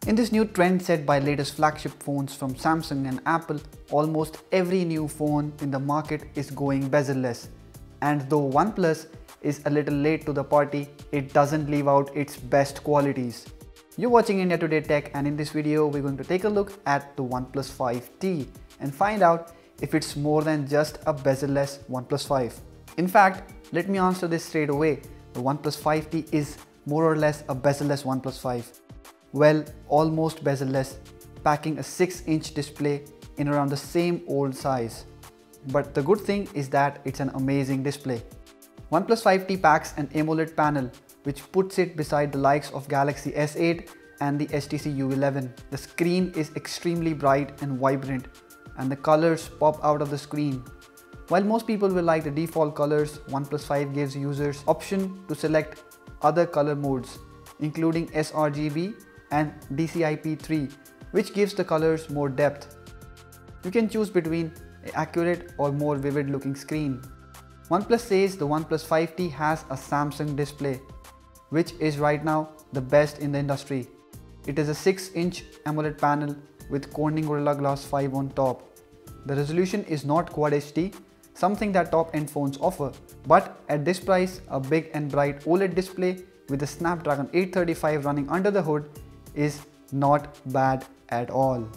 In this new trend set by latest flagship phones from Samsung and Apple, almost every new phone in the market is going bezel-less. And though OnePlus is a little late to the party, it doesn't leave out its best qualities. You're watching India Today Tech, and in this video we're going to take a look at the OnePlus 5T and find out if it's more than just a bezel-less OnePlus 5. In fact, let me answer this straight away. The OnePlus 5T is more or less a bezel-less OnePlus 5. Well, almost bezel-less, packing a 6-inch display in around the same old size. But the good thing is that it's an amazing display. OnePlus 5T packs an AMOLED panel which puts it beside the likes of Galaxy S8 and the HTC U11. The screen is extremely bright and vibrant, and the colors pop out of the screen. While most people will like the default colors, OnePlus 5 gives users option to select other color modes, including sRGB and DCI-P3, which gives the colors more depth. You can choose between an accurate or more vivid looking screen. OnePlus says the OnePlus 5T has a Samsung display, which is right now the best in the industry. It is a 6-inch AMOLED panel with Corning Gorilla Glass 5 on top. The resolution is not Quad HD, something that top-end phones offer, but at this price, a big and bright OLED display with a Snapdragon 835 running under the hood is not bad at all.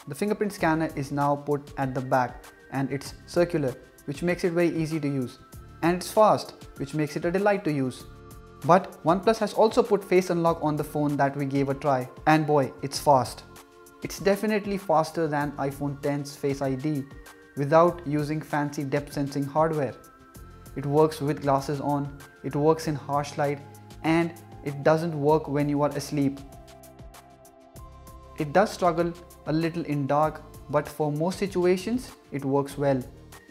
The fingerprint scanner is now put at the back, and it's circular, which makes it very easy to use, and it's fast, which makes it a delight to use. But OnePlus has also put Face Unlock on the phone that we gave a try, and boy, it's fast. It's definitely faster than iPhone X's Face ID without using fancy depth sensing hardware. It works with glasses on, it works in harsh light, and it doesn't work when you are asleep. It does struggle a little in dark, but for most situations, it works well.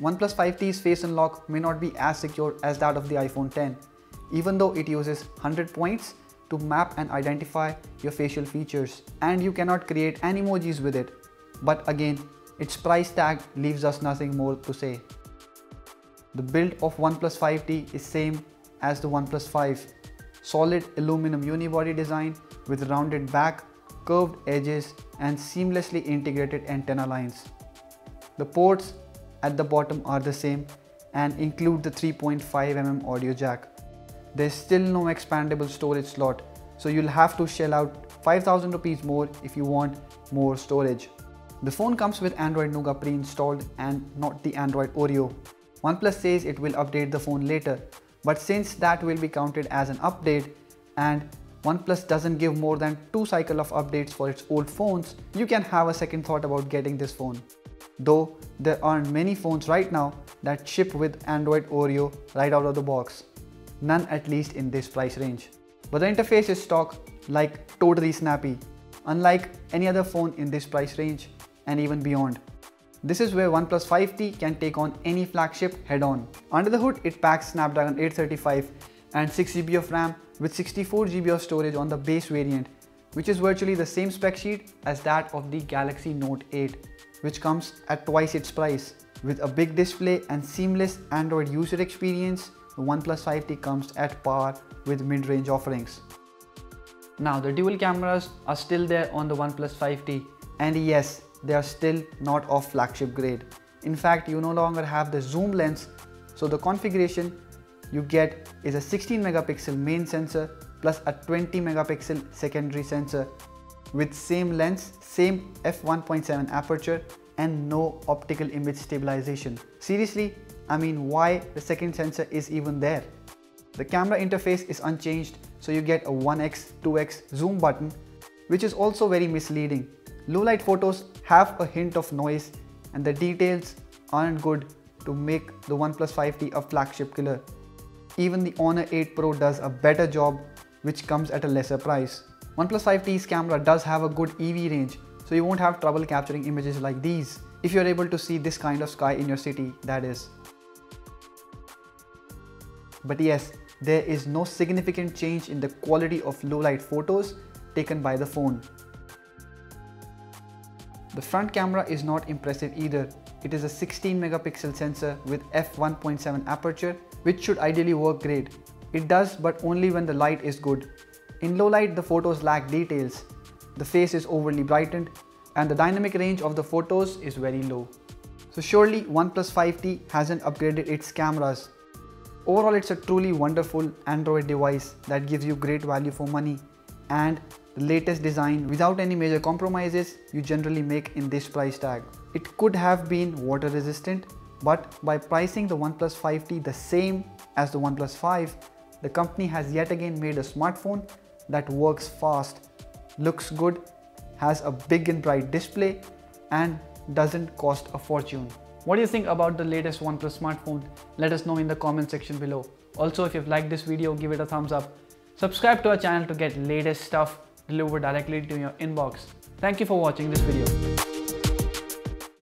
OnePlus 5T's Face Unlock may not be as secure as that of the iPhone X, even though it uses 100 points to map and identify your facial features, and you cannot create any emojis with it. But again, its price tag leaves us nothing more to say. The build of OnePlus 5T is same as the OnePlus 5. Solid aluminum unibody design with rounded back, curved edges, and seamlessly integrated antenna lines. The ports at the bottom are the same and include the 3.5mm audio jack. There's still no expandable storage slot, so you'll have to shell out 5,000 rupees more if you want more storage. The phone comes with Android Nougat pre-installed and not the Android Oreo. OnePlus says it will update the phone later, but since that will be counted as an update and OnePlus doesn't give more than 2 cycles of updates for its old phones, you can have a second thought about getting this phone. Though there aren't many phones right now that ship with Android Oreo right out of the box. None, at least in this price range. But the interface is stock, like totally snappy, unlike any other phone in this price range and even beyond. This is where OnePlus 5T can take on any flagship head-on. Under the hood, it packs Snapdragon 835 and 6GB of RAM with 64GB of storage on the base variant, which is virtually the same spec sheet as that of the Galaxy Note 8, which comes at twice its price. With a big display and seamless Android user experience, the OnePlus 5T comes at par with mid-range offerings. Now, the dual cameras are still there on the OnePlus 5T, and yes, they are still not of flagship grade. In fact, you no longer have the zoom lens, so the configuration you get is a 16 megapixel main sensor plus a 20 megapixel secondary sensor with same lens, same f1.7 aperture, and no optical image stabilization. Seriously, I mean, why the second sensor is even there? The camera interface is unchanged, so you get a 1x, 2x zoom button, which is also very misleading. Low light photos have a hint of noise, and the details aren't good to make the OnePlus 5T a flagship killer. Even the Honor 8 Pro does a better job, which comes at a lesser price. OnePlus 5T's camera does have a good EV range, so you won't have trouble capturing images like these, if you're able to see this kind of sky in your city, that is. But yes, there is no significant change in the quality of low light photos taken by the phone. The front camera is not impressive either. It is a 16 megapixel sensor with f1.7 aperture, which should ideally work great. It does, but only when the light is good. In low light, the photos lack details, the face is overly brightened, and the dynamic range of the photos is very low. So surely OnePlus 5T hasn't upgraded its cameras. Overall, it's a truly wonderful Android device that gives you great value for money and the latest design without any major compromises you generally make in this price tag. It could have been water resistant, but by pricing the OnePlus 5T the same as the OnePlus 5, the company has yet again made a smartphone that works fast, looks good, has a big and bright display, and doesn't cost a fortune. What do you think about the latest OnePlus smartphone? Let us know in the comment section below. Also, if you've liked this video, give it a thumbs up. Subscribe to our channel to get latest stuff delivered directly to your inbox. Thank you for watching this video.